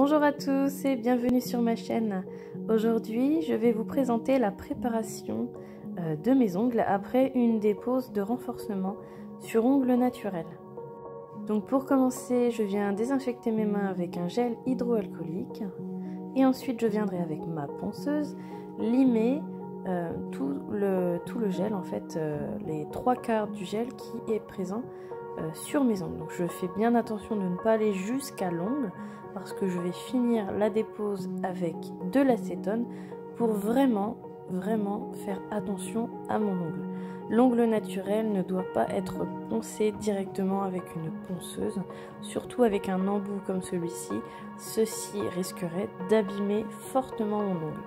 Bonjour à tous et bienvenue sur ma chaîne. Aujourd'hui, je vais vous présenter la préparation de mes ongles après une dépose de renforcement sur ongles naturels. Donc pour commencer, je viens désinfecter mes mains avec un gel hydroalcoolique et ensuite je viendrai avec ma ponceuse limer tout le gel, en fait les 3/4 du gel qui est présent sur mes ongles. Donc je fais bien attention de ne pas aller jusqu'à l'ongle parce que je vais finir la dépose avec de l'acétone pour vraiment faire attention à mon ongle. L'ongle naturel ne doit pas être poncé directement avec une ponceuse, surtout avec un embout comme celui-ci. Ceci risquerait d'abîmer fortement mon ongle.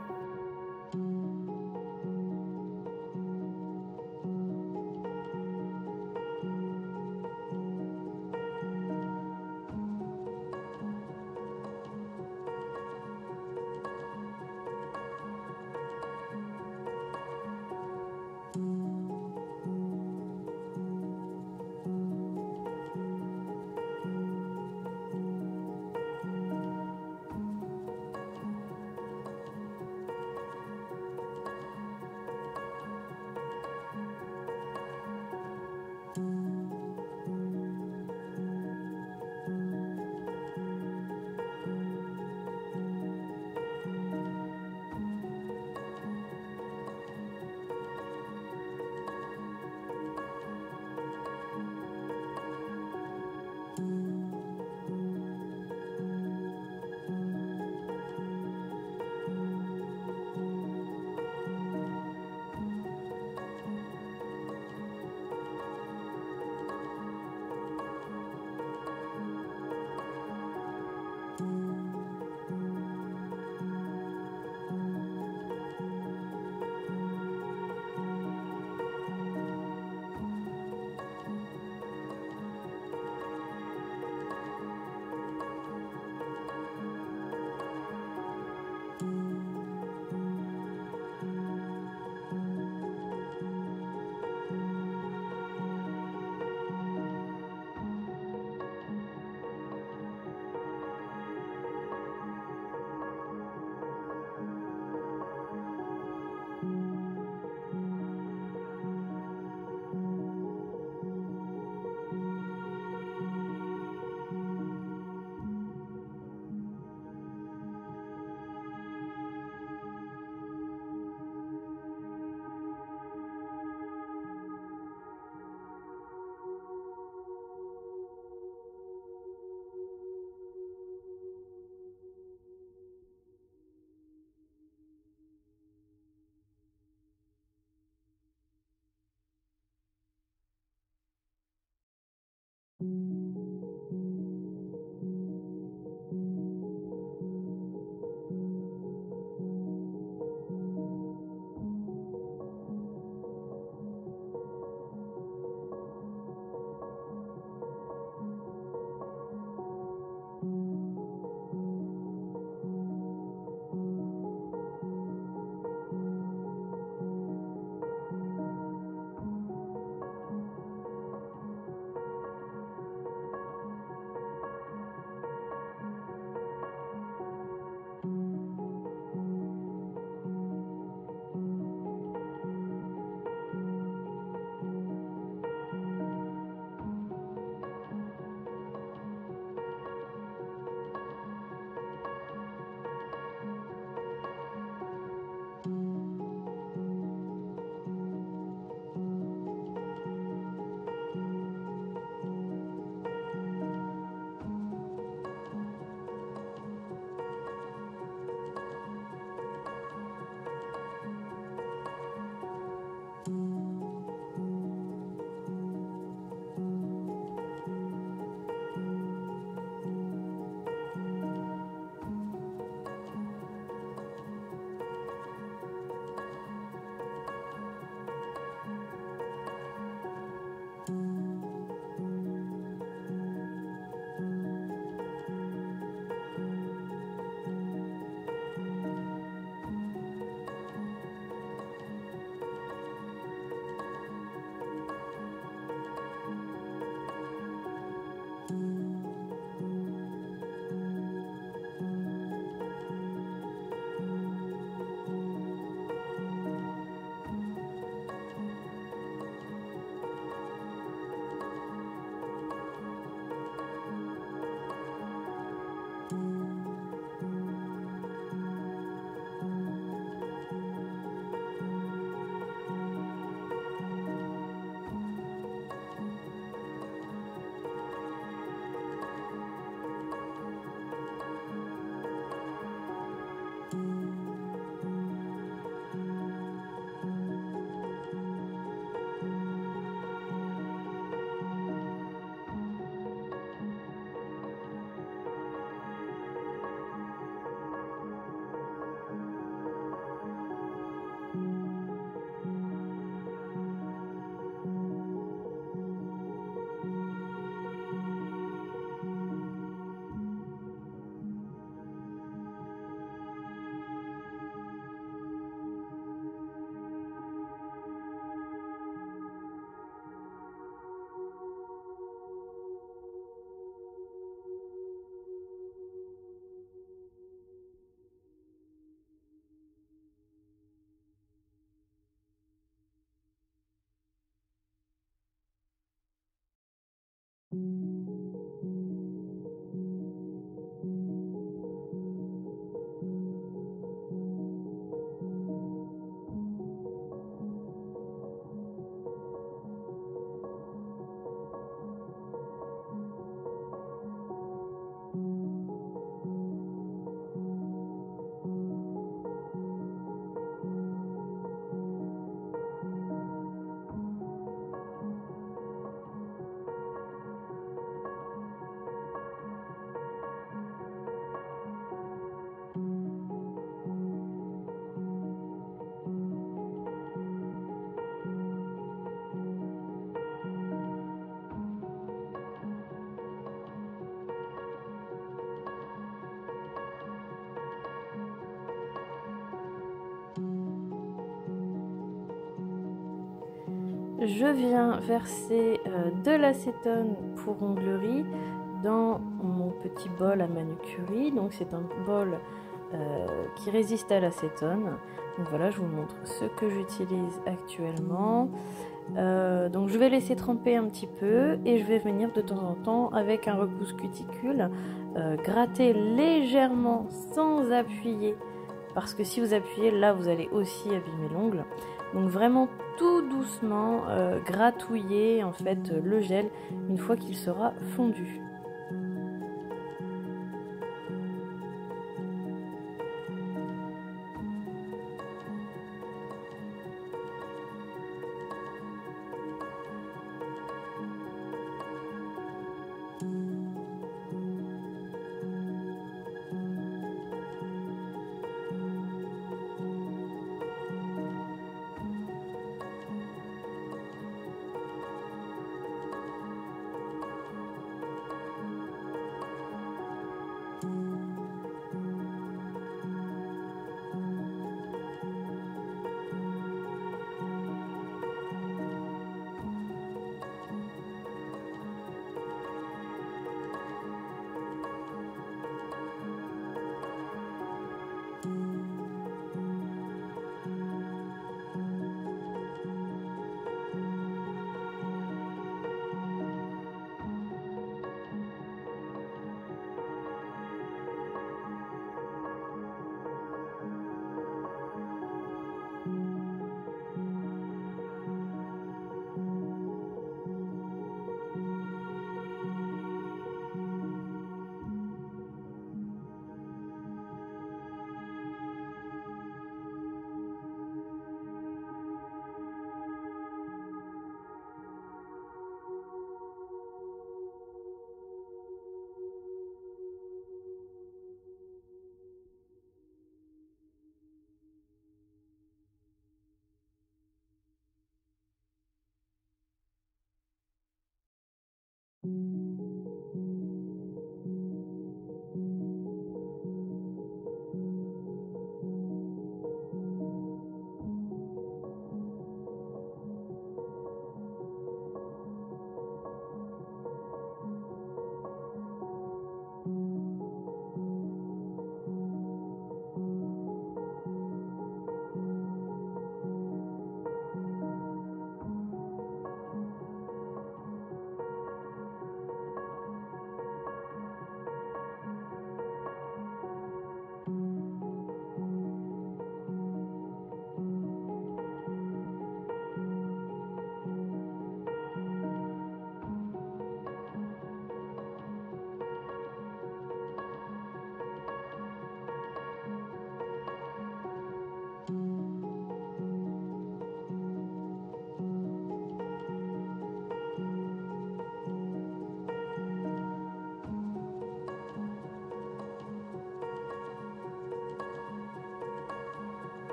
je viens verser de l'acétone pour onglerie dans mon petit bol à manucurie. Donc c'est un bol qui résiste à l'acétone. Donc voilà, je vous montre ce que j'utilise actuellement. Donc je vais laisser tremper un petit peu et je vais venir de temps en temps avec un repousse cuticule gratter légèrement sans appuyer, parce que si vous appuyez là vous allez aussi abîmer l'ongle. Donc vraiment tout doucement gratouiller en fait le gel une fois qu'il sera fondu.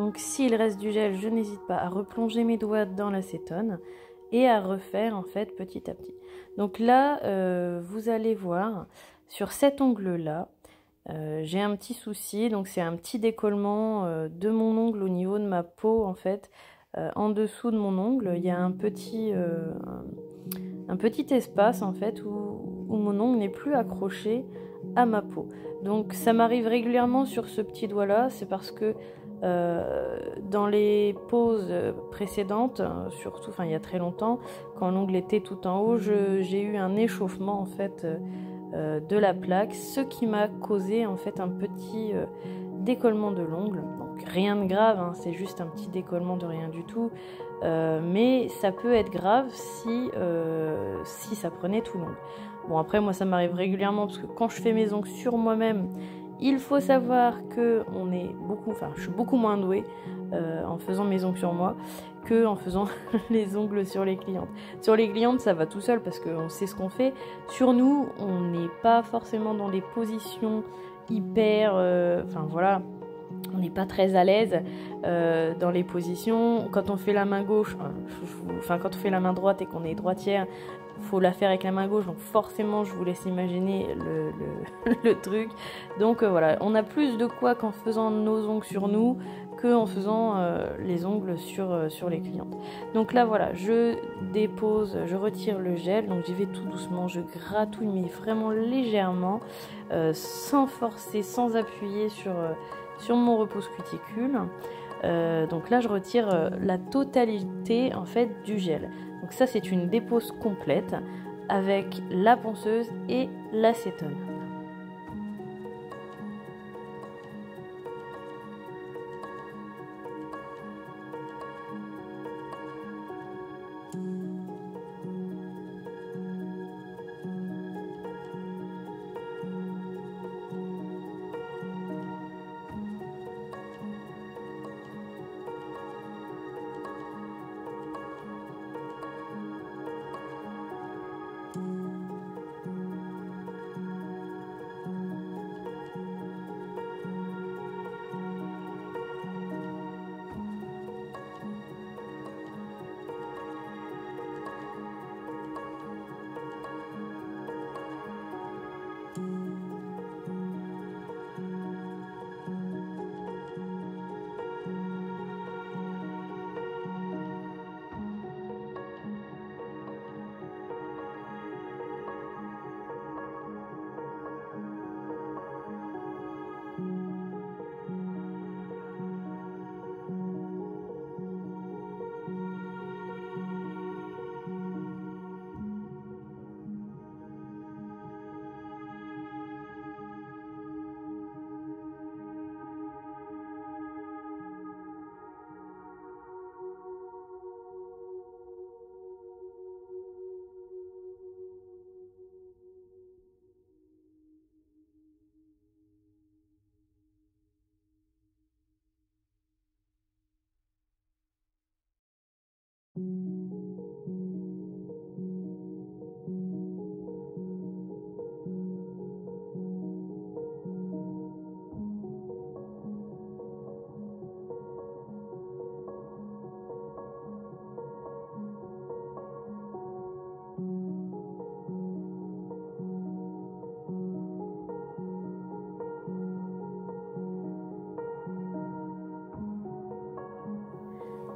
Donc s'il reste du gel, je n'hésite pas à replonger mes doigts dans l'acétone et à refaire en fait petit à petit. Donc là, vous allez voir, sur cet ongle-là, j'ai un petit souci, donc c'est un petit décollement de mon ongle au niveau de ma peau en fait. En dessous de mon ongle, il y a un petit espace en fait où mon ongle n'est plus accroché à ma peau. Donc ça m'arrive régulièrement sur ce petit doigt là, c'est parce que dans les poses précédentes, surtout il y a très longtemps, quand l'ongle était tout en haut, j'ai eu un échauffement en fait de la plaque, ce qui m'a causé en fait un petit décollement de l'ongle. Donc rien de grave, hein, c'est juste un petit décollement de rien du tout, mais ça peut être grave si ça prenait tout l'ongle. Bon après moi ça m'arrive régulièrement parce que quand je fais mes ongles sur moi-même, il faut savoir que je suis beaucoup moins douée en faisant mes ongles sur moi que en faisant les ongles sur les clientes. Sur les clientes, ça va tout seul parce qu'on sait ce qu'on fait. Sur nous, on n'est pas forcément dans des positions hyper... on n'est pas très à l'aise dans les positions. Quand on fait la main gauche, quand on fait la main droite et qu'on est droitière, faut la faire avec la main gauche, donc forcément je vous laisse imaginer le truc. Donc voilà, on a plus de quoi qu'en faisant nos ongles sur nous qu'en faisant les ongles sur les clientes. Donc là voilà, je dépose, je retire le gel, donc j'y vais tout doucement, je gratouille mais vraiment légèrement, sans forcer, sans appuyer sur mon repose cuticule. Donc là je retire la totalité en fait du gel. Donc ça c'est une dépose complète avec la ponceuse et l'acétone.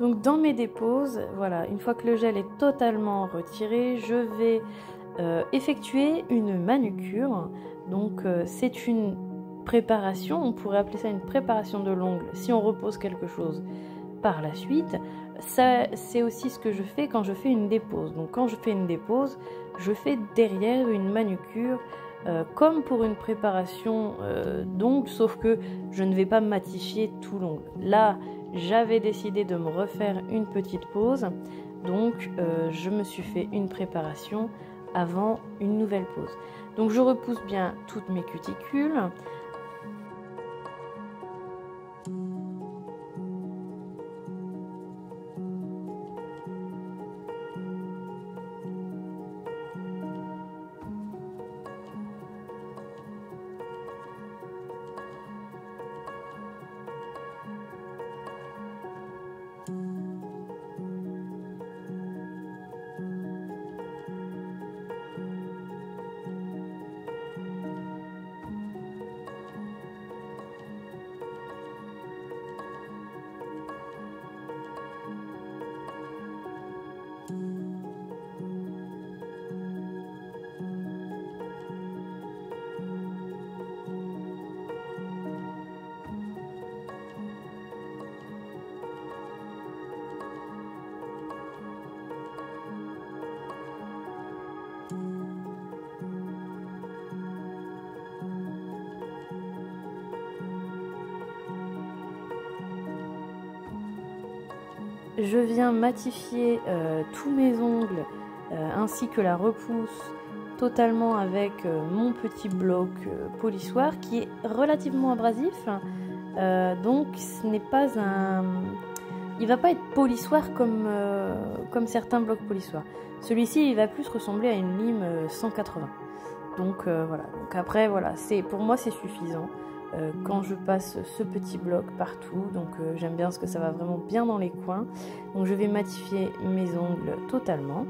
Donc dans mes déposes, voilà, une fois que le gel est totalement retiré, je vais effectuer une manucure. Donc c'est une préparation, on pourrait appeler ça une préparation de l'ongle si on repose quelque chose par la suite. Ça, c'est aussi ce que je fais quand je fais une dépose. Donc quand je fais une dépose, je fais derrière une manucure comme pour une préparation d'ongles, sauf que je ne vais pas matifier tout l'ongle. Là, j'avais décidé de me refaire une petite pause, donc je me suis fait une préparation avant une nouvelle pause. Donc je repousse bien toutes mes cuticules. je viens matifier tous mes ongles ainsi que la repousse totalement avec mon petit bloc polissoir qui est relativement abrasif. Donc ce n'est pas un... Il va pas être polissoir comme certains blocs polissoirs. Celui-ci il va plus ressembler à une lime 180. Donc voilà. Donc après voilà, pour moi c'est suffisant quand je passe ce petit bloc partout. Donc j'aime bien parce que ça va vraiment bien dans les coins. Donc je vais matifier mes ongles totalement.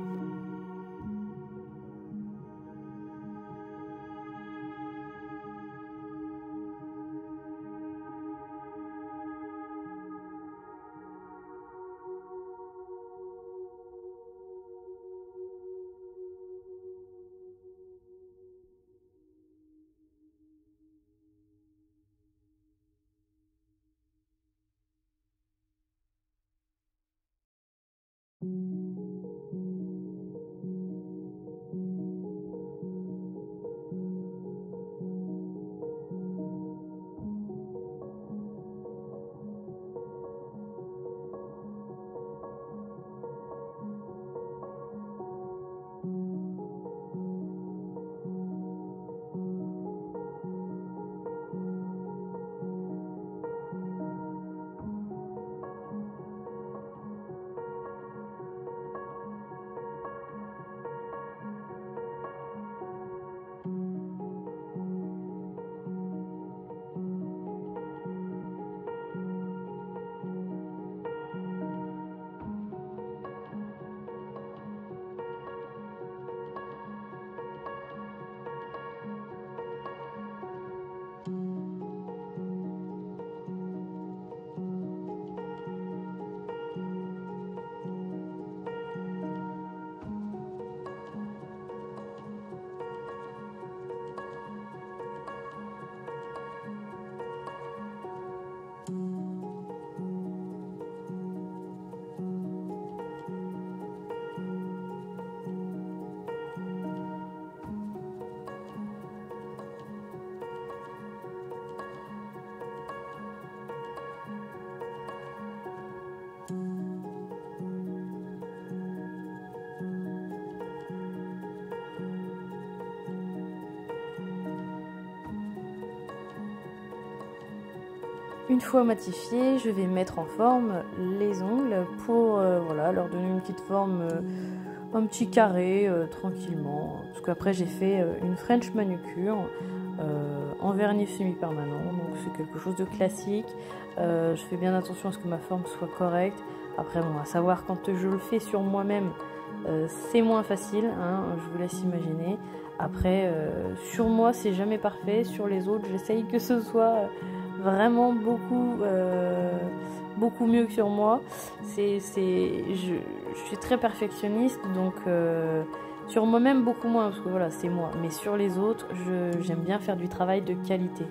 Une fois matifiés, je vais mettre en forme les ongles pour voilà, leur donner une petite forme, un petit carré tranquillement. Parce qu'après j'ai fait une French manucure en vernis semi-permanent, donc c'est quelque chose de classique. Je fais bien attention à ce que ma forme soit correcte. Après bon, à savoir quand je le fais sur moi-même, c'est moins facile, hein, je vous laisse imaginer. Après, sur moi c'est jamais parfait, sur les autres j'essaye que ce soit vraiment beaucoup mieux que sur moi. Je suis très perfectionniste, donc sur moi-même beaucoup moins, parce que voilà, c'est moi. Mais sur les autres, j'aime bien faire du travail de qualité.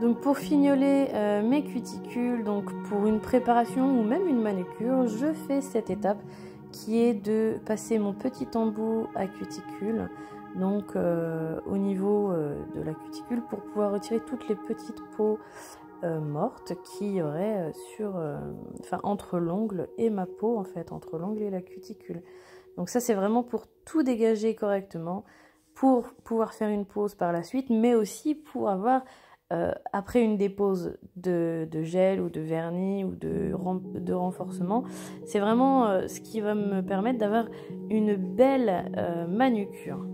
Donc pour fignoler mes cuticules, donc pour une préparation ou même une manucure, je fais cette étape qui est de passer mon petit embout à cuticule, donc au niveau de la cuticule, pour pouvoir retirer toutes les petites peaux mortes qu'il y aurait entre l'ongle et ma peau, en fait, entre l'ongle et la cuticule. Donc ça, c'est vraiment pour tout dégager correctement, pour pouvoir faire une pose par la suite, mais aussi pour avoir après une dépose de gel ou de vernis ou de renforcement. C'est vraiment ce qui va me permettre d'avoir une belle manucure.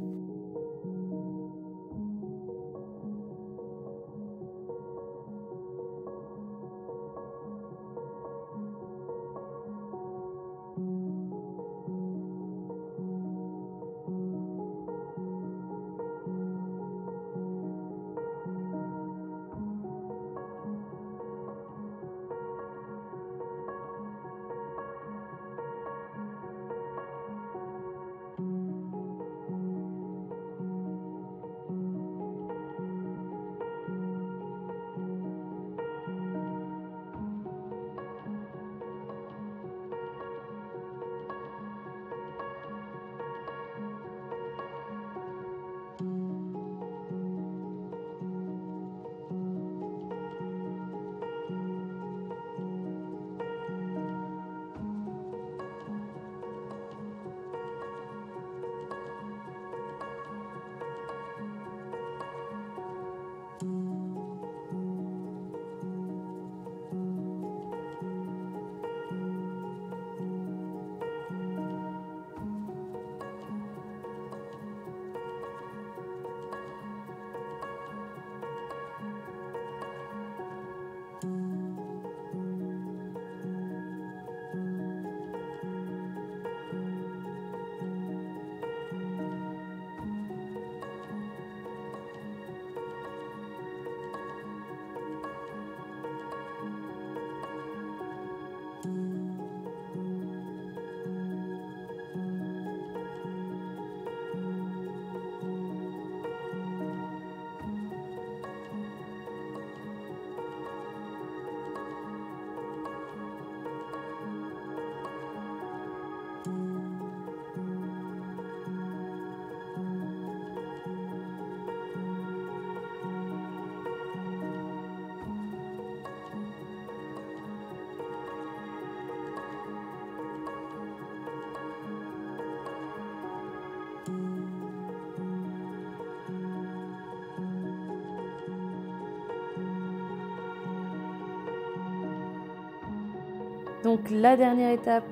Donc la dernière étape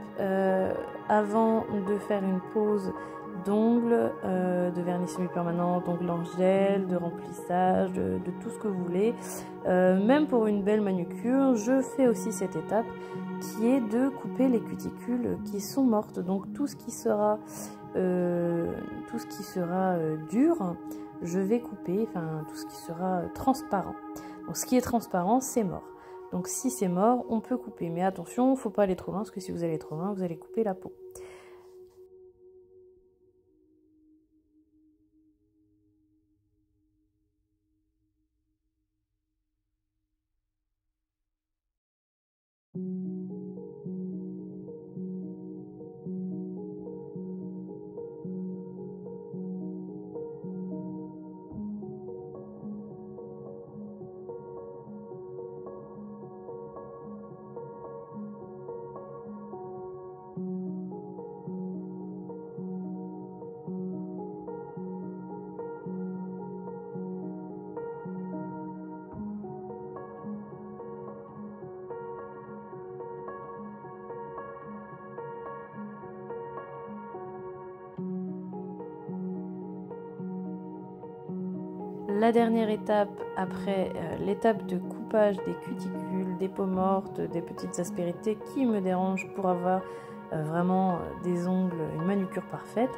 avant de faire une pose d'ongles, de vernis semi-permanent, d'ongles en gel, de remplissage, de tout ce que vous voulez. Même pour une belle manucure, je fais aussi cette étape qui est de couper les cuticules qui sont mortes. Donc tout ce qui sera dur, je vais couper, enfin tout ce qui sera transparent. Donc ce qui est transparent, c'est mort. Donc si c'est mort, on peut couper. Mais attention, il ne faut pas aller trop loin, parce que si vous allez trop loin, vous allez couper la peau. La dernière étape, après l'étape de coupage des cuticules, des peaux mortes, des petites aspérités qui me dérangent pour avoir vraiment des ongles, une manucure parfaite,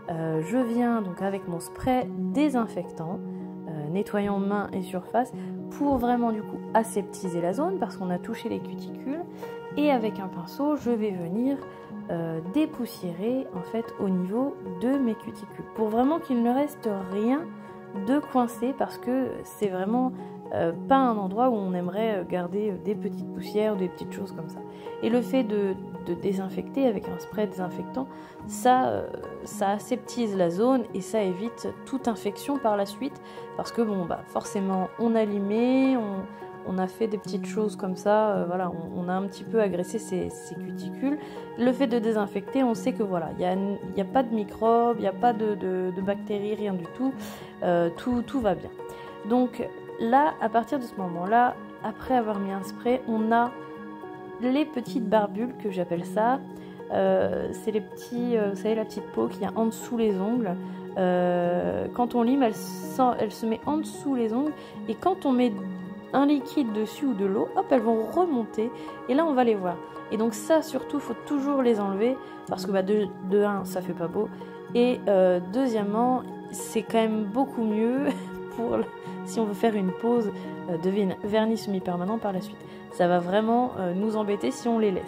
je viens donc avec mon spray désinfectant, nettoyant mains et surface, pour vraiment du coup aseptiser la zone parce qu'on a touché les cuticules, et avec un pinceau je vais venir dépoussiérer en fait au niveau de mes cuticules pour vraiment qu'il ne reste rien de coincé, parce que c'est vraiment pas un endroit où on aimerait garder des petites poussières ou des petites choses comme ça. Et le fait de désinfecter avec un spray désinfectant, ça aseptise la zone et ça évite toute infection par la suite, parce que bon, bah, forcément on a limé, on a fait des petites choses comme ça, voilà, on a un petit peu agressé ces cuticules. Le fait de désinfecter, on sait que voilà, il n'y a pas de microbes, il n'y a pas de bactéries, rien du tout, tout va bien. Donc là, à partir de ce moment-là, après avoir mis un spray, on a les petites barbules que j'appelle ça. C'est les petits, vous savez, la petite peau qu'il y a en dessous les ongles. Quand on lime, elle se met en dessous les ongles, et quand on met un liquide dessus ou de l'eau, hop, elles vont remonter, et là on va les voir. Et donc ça, surtout, faut toujours les enlever, parce que bah, de un, ça fait pas beau, et deuxièmement, c'est quand même beaucoup mieux si on veut faire une pose de vernis semi-permanent par la suite. Ça va vraiment nous embêter si on les laisse.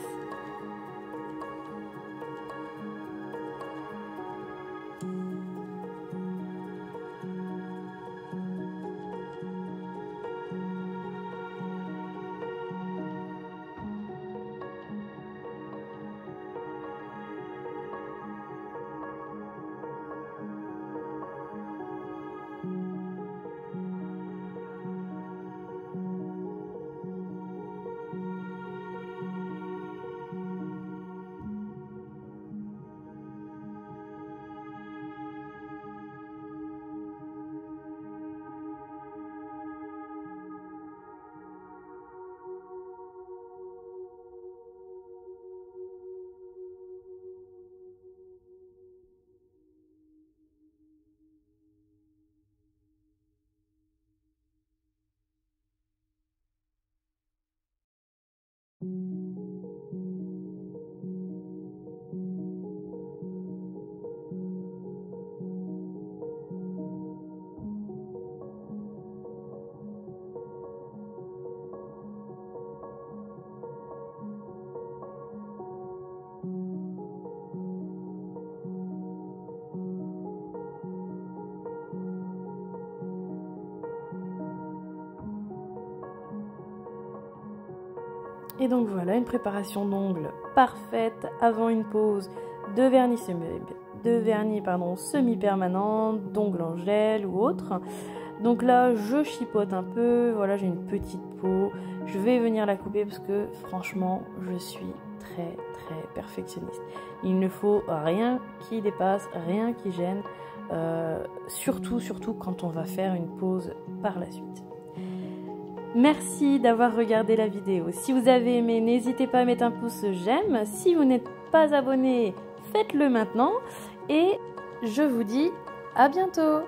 Et donc voilà, une préparation d'ongles parfaite avant une pose de vernis semi-permanent, d'ongles en gel ou autre. Donc là, je chipote un peu, voilà, j'ai une petite peau, je vais venir la couper parce que franchement, je suis très perfectionniste. Il ne faut rien qui dépasse, rien qui gêne, surtout quand on va faire une pose par la suite. Merci d'avoir regardé la vidéo. Si vous avez aimé, n'hésitez pas à mettre un pouce j'aime. Si vous n'êtes pas abonné, faites-le maintenant. Et je vous dis à bientôt.